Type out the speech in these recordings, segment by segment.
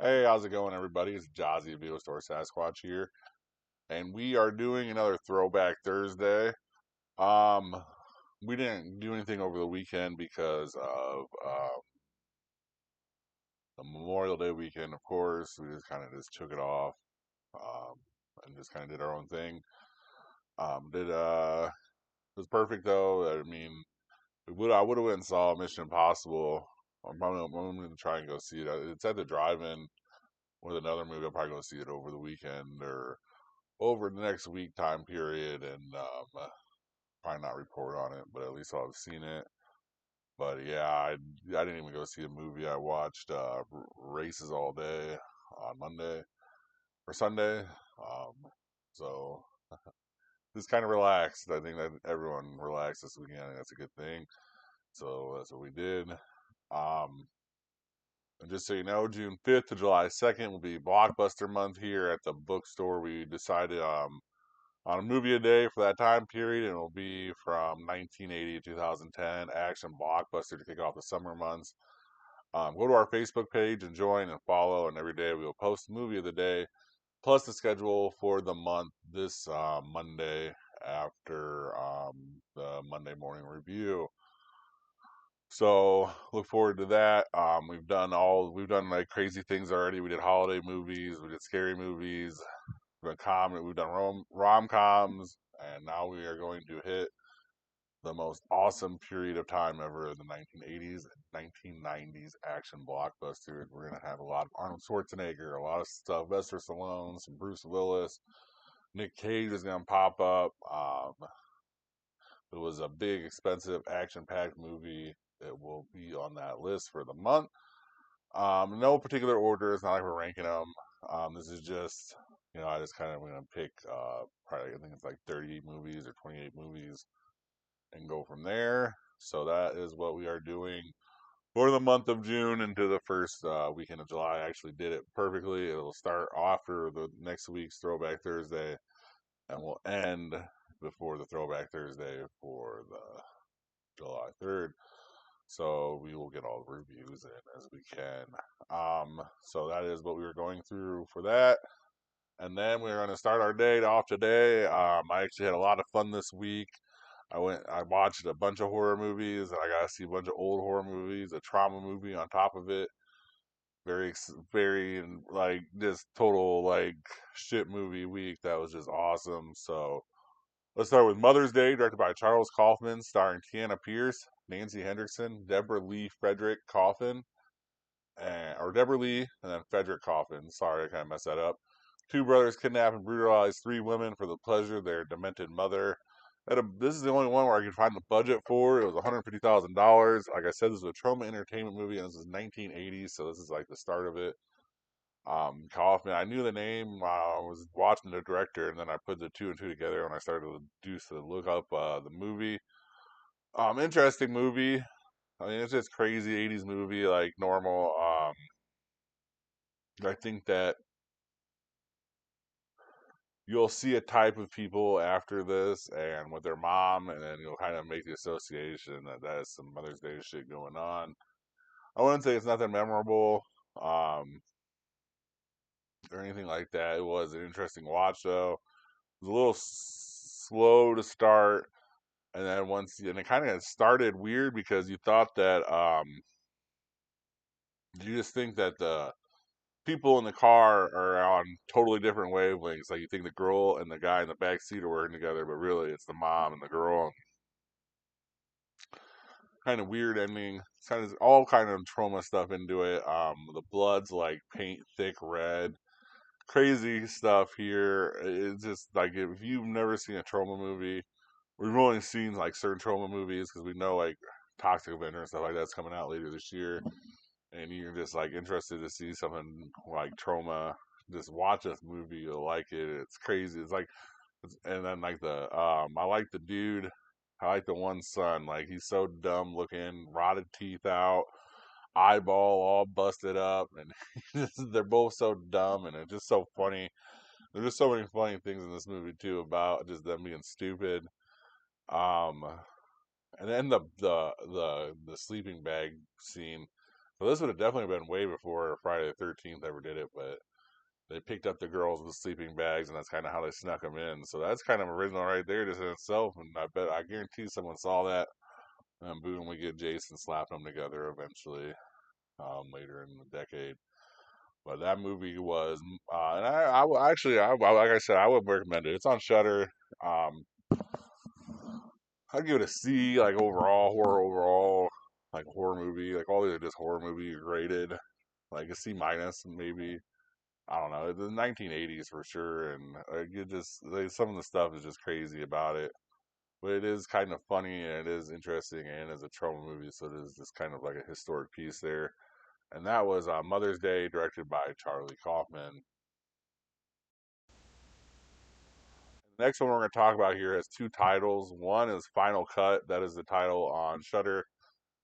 Hey, how's it going, everybody? It's Jazzy of Store Sasquatch here, and we are doing another Throwback Thursday. Um, we didn't do anything over the weekend because of the Memorial Day weekend, of course. We just kind of just took it off, um, and just kind of did our own thing. Did It was perfect though. I mean, I would have went and saw Mission Impossible. I'm going to try and go see it. It's at the drive-in with another movie. I'll probably go see it over the weekend or over the next week time period, and probably not report on it, but at least I'll have seen it. But yeah, I didn't even go see a movie. I watched races all day on Monday or Sunday. So just kind of relaxed. I think that everyone relaxed this weekend, and that's a good thing. So that's what we did. And just so you know, June 5th to July 2nd will be Blockbuster month here at the bookstore. We decided on a movie a day for that time period, and it'll be from 1980 to 2010 action blockbuster to kick off the summer months. Go to our Facebook page and join and follow, and every day we will post the movie of the day plus the schedule for the month this Monday after the Monday morning review. So look forward to that. We've done like crazy things already. We did holiday movies, we did scary movies, we've done rom coms, and now we are going to hit the most awesome period of time ever, the 1980s and 1990s action blockbusters. We're gonna have a lot of Arnold Schwarzenegger, a lot of stuff, Sylvester Stallone, some Bruce Willis, Nick Cage is gonna pop up. It was a big, expensive, action-packed movie. It will be on that list for the month. No particular order. It's not like we're ranking them. This is just, I just kind of gonna pick probably I think it's like 30 movies or 28 movies and go from there. So that is what we are doing for the month of June into the first weekend of July. I actually did it perfectly. It'll start after the next week's Throwback Thursday and will end before the Throwback Thursday for the July 3rd. So we will get all the reviews in as we can. So that is what we were going through for that. And then we're going to start our day off today. I actually had a lot of fun this week. I watched a bunch of horror movies, and I got to see a bunch of old horror movies, a trauma movie on top of it. Very, like, just total, like, shit movie week. That was just awesome. So let's start with Mother's Day, directed by Charles Kaufman, starring Tiana Pierce, Nancy Hendrickson, Deborah Lee Frederick Coffin, or Deborah Lee, and then Frederick Coffin. Sorry, I kind of messed that up. Two brothers kidnap and brutalize three women for the pleasure of their demented mother. This is the only one where I could find the budget for. It was $150,000. Like I said, this is a trauma entertainment movie, and this is 1980s, so this is like the start of it. Kaufman, I knew the name. I was watching the director, and then I put the two and two together when I started to look up the movie. Interesting movie. I mean, it's just crazy 80s movie, like normal. I think that you'll see a type of people after this and with their mom, and then you'll kind of make the association that that is some Mother's Day shit going on. I wouldn't say it's nothing memorable um, or anything like that. It was an interesting watch, though. It was a little slow to start, and then and it kind of started weird because you thought that you just think that the people in the car are on totally different wavelengths. Like you think the girl and the guy in the back seat are working together, but really it's the mom and the girl. Kind of weird ending. It's kind of all kind of trauma stuff into it. The blood's like paint thick red. Crazy stuff here. It's just like if you've never seen a trauma movie, we've only seen like certain trauma movies because we know like Toxic Avenger and stuff like that's coming out later this year, and you're just like interested to see something like trauma. Just watch this movie, you'll like it. It's crazy. And then like I like the dude. I like the one son. Like he's so dumb looking, rotted teeth out, eyeball all busted up, and they're both so dumb, and it's just so funny. There's just so many funny things in this movie too about just them being stupid. Um, and then the sleeping bag scene. Well, this would have definitely been way before Friday the 13th ever did it, but they picked up the girls with sleeping bags, and that's kind of how they snuck them in. So that's kind of original right there, just in itself. And I guarantee someone saw that, and boom, we get Jason slapping them together eventually, later in the decade. But that movie was, and actually, like I said, I would recommend it. It's on Shudder. Um, I'd give it a C, like overall, horror overall, like a horror movie. Like all these are just horror movie graded, like a C minus maybe. I don't know, the 1980s for sure, and you just some of the stuff is just crazy about it. But it is kind of funny and it is interesting and it's a trauma movie, so it is just kind of like a historic piece there. And that was Mother's Day, directed by Charlie Kaufman. The next one we're going to talk about here has two titles. One is Final Cut, that is the title on Shudder.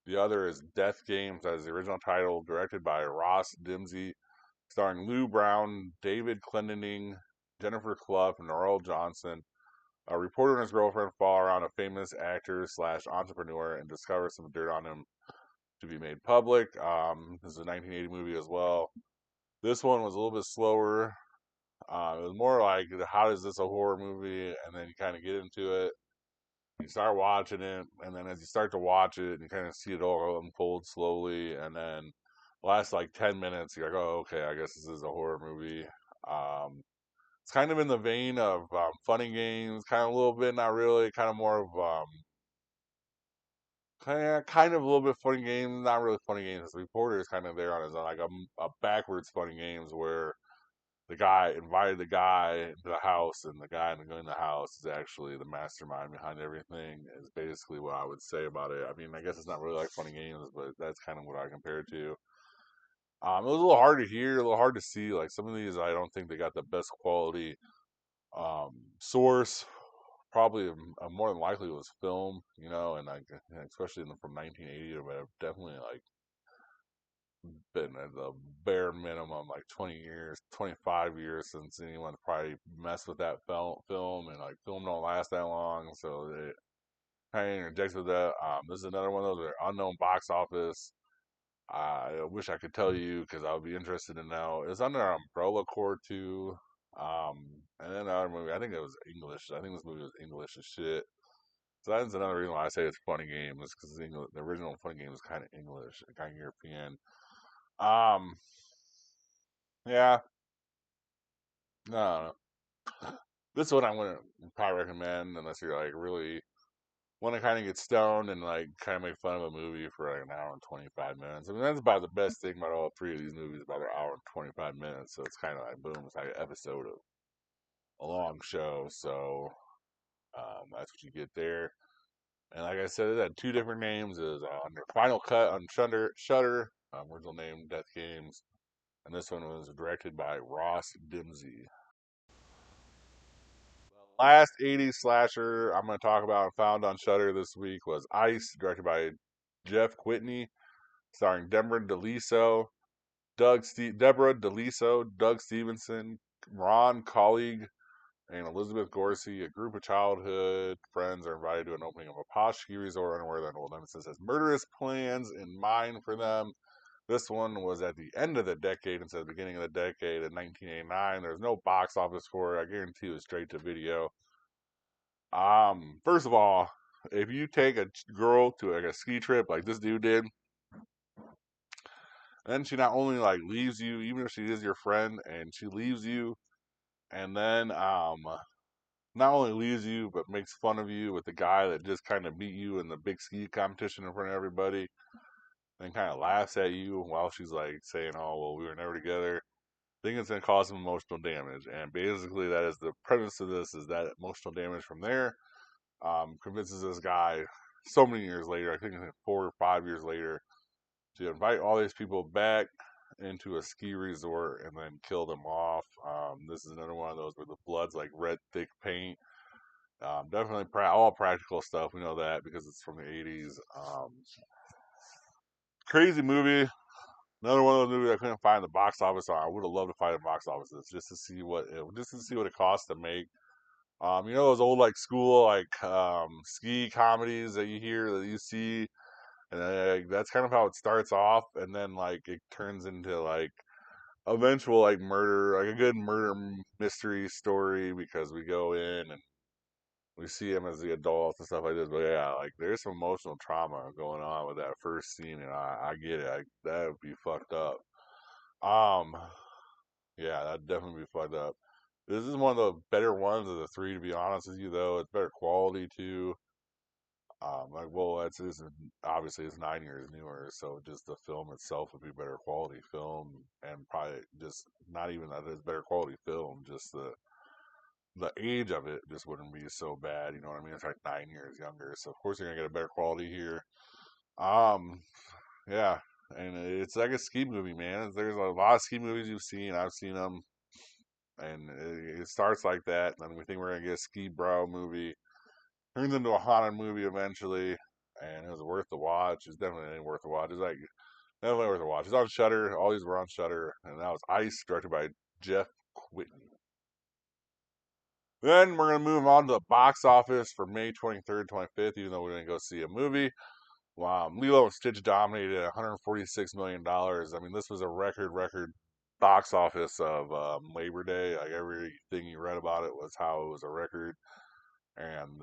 The other is Death Games, that is the original title, directed by Ross Dimsey, starring Lou Brown, David Clendening, Jennifer Clough, and Earl Johnson. A reporter and his girlfriend fall around a famous actor slash entrepreneur and discover some dirt on him to be made public. This is a 1980 movie as well. This one was a little bit slower. It was more like, how is this a horror movie? And then you kind of get into it. You start watching it, and then as you start to watch it, you kind of see it all unfold slowly. And then last like 10 minutes, you're like, oh, okay, I guess this is a horror movie. Um, it's kind of in the vein of funny games, kind of a little bit, not really, kind of more of kind of a little bit funny games, not really funny games. The reporter is kind of there on his own, like a backwards funny games where the guy invited the guy into the house, and the guy in the house is actually the mastermind behind everything. Is basically what I would say about it. I mean, I guess it's not really like funny games, but that's kind of what I compare it to. It was a little hard to hear, a little hard to see. Like some of these, I don't think they got the best quality source. Probably more than likely was film, and like especially from 1980, but I've definitely like been at the bare minimum like 20 years, 25 years since anyone probably messed with that film, and like film don't last that long, so it kind of interjects with that. This is another one of those unknown box office. I wish I could tell you because I would be interested to know. It's under Umbrella Corps too. And then another movie, I think it was English. I think this movie was English as shit. So that's another reason why I say it's funny game is because the original funny game is kind of English, kind of European. Um, yeah, no, this one I'm gonna probably recommend unless you're like really want to kind of get stoned and like kind of make fun of a movie for like an hour and 25 minutes. I mean, that's about the best thing about all three of these movies, about an hour and 25 minutes. So it's kind of like boom, it's like an episode of a long show. So that's what you get there. And like I said, it had two different names. It was under Final Cut on Shudder, original name Death Games, and this one was directed by Ross Dimsey. Last 80s slasher I'm going to talk about and found on Shudder this week was Ice, directed by Jeff Whitney, starring Deborah DeLiso, Doug Stevenson, Ron Colleague, and Elizabeth Gorsey. A group of childhood friends are invited to an opening of a posh ski resort unaware that an old nemesis has murderous plans in mind for them. This one was at the end of the decade instead of the beginning of the decade in 1989. There's no box office for it. I guarantee it was straight to video. First of all, if you take a girl to like a ski trip like this dude did, then she not only like leaves you, even if she is your friend, and she leaves you, and then not only leaves you but makes fun of you with the guy that just kind of beat you in the big ski competition in front of everybody, and kind of laughs at you while she's like saying, "Oh well, we were never together." I think it's gonna cause some emotional damage, and basically that is the premise of this: is that emotional damage from there convinces this guy so many years later, I think it's like 4 or 5 years later, to invite all these people back into a ski resort and then kill them off. This is another one of those where the blood's like red, thick paint. Definitely all practical stuff. We know that because it's from the 80s. Crazy movie. Another one of those movies I couldn't find the box office on. I would have loved to find the box office just to see what it costs to make. Those old like school like ski comedies that you hear that you see. And that's kind of how it starts off, and then like it turns into like eventual like murder, like a good murder mystery story because we go in and we see him as the adult and stuff like this. But yeah, like there's some emotional trauma going on with that first scene, and I get it. That would be fucked up. Um, yeah, that'd definitely be fucked up. This is one of the better ones of the three, to be honest with you. Though it's better quality too. Like, well, obviously it's 9 years newer, so just the film itself would be better quality film, and probably just not even that it's better quality film, just the age of it just wouldn't be so bad. You know what I mean? It's like 9 years younger, so of course you're gonna get a better quality here. Um, yeah, and it's like a ski movie, man. There's a lot of ski movies you've seen. I've seen them, and it starts like that. And we think we're gonna get a ski bro movie, turns into a haunted movie eventually, and it was worth the watch. It's definitely worth the watch. It's like definitely worth the watch. It's on Shudder. All these were on Shudder, and that was Ice, directed by Jeff Whitney. Then we're gonna move on to the box office for May 23rd, 25th. Even though we didn't go see a movie, Lilo and Stitch dominated $146 million. I mean, this was a record box office of Labor Day. Like everything you read about it was how it was a record. And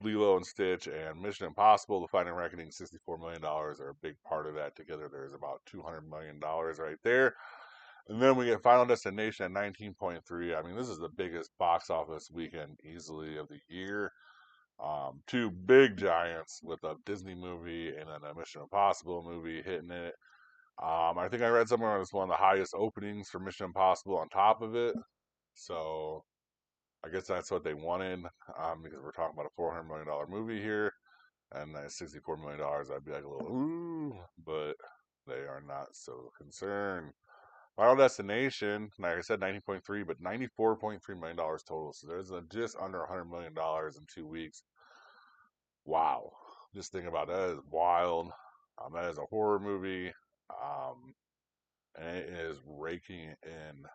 Lilo and Stitch and Mission Impossible: The Fighting Reckoning, $64 million are a big part of that. Together, there's about $200 million right there. And then we get Final Destination at 19.3. I mean, this is the biggest box office weekend easily of the year. Two big giants with a Disney movie and then a Mission Impossible movie hitting it. I think I read somewhere it's one of the highest openings for Mission Impossible on top of it. So I guess that's what they wanted, because we're talking about a $400 million movie here, and at $64 million, I'd be like a little ooh, but they are not so concerned. Final Destination, like I said, 19.3, but $94.3 million total. So there's just under $100 million in 2 weeks. Wow, just think about that is wild. That is a horror movie, and it is raking in,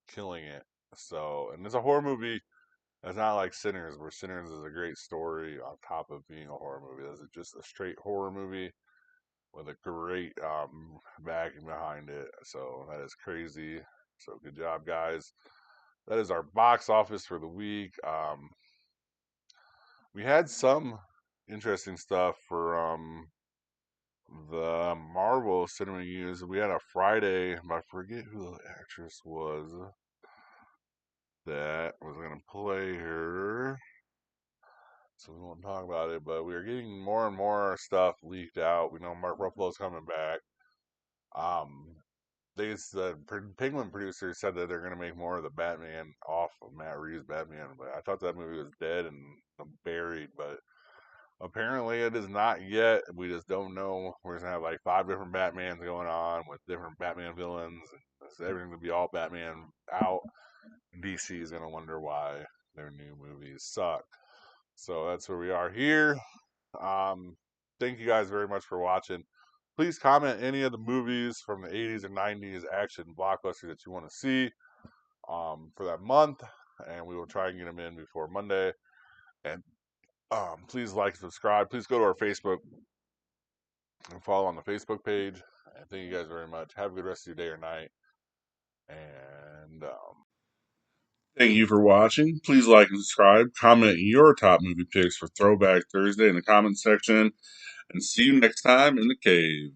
killing it. So, and it's a horror movie. It's not like Sinners, where Sinners is a great story on top of being a horror movie. This is just a straight horror movie with a great backing behind it. So that is crazy. So good job, guys. That is our box office for the week. We had some interesting stuff for the Marvel Cinema News. We had a Friday, I forget who the actress was that was going to play her, so we won't talk about it. But we are getting more and more stuff leaked out. We know Mark Ruffalo's coming back. Um, the Penguin producers said that they're going to make more of the Batman off of Matt Reeves' Batman, but I thought that movie was dead and buried. But apparently it is not yet. We just don't know. We're going to have like 5 different Batmans going on with different Batman villains. Everything to be all Batman out. DC is going to wonder why their new movies suck. So that's where we are here. Um, Thank you guys very much for watching. Please comment any of the movies from the 80s and 90s action blockbuster that you want to see for that month, and we will try and get them in before Monday. And please like, subscribe. Please go to our Facebook and follow on the Facebook page. And thank you guys very much. Have a good rest of your day or night. And thank you for watching. Please like and subscribe. Comment your top movie picks for Throwback Thursday in the comment section. And see you next time in the cave.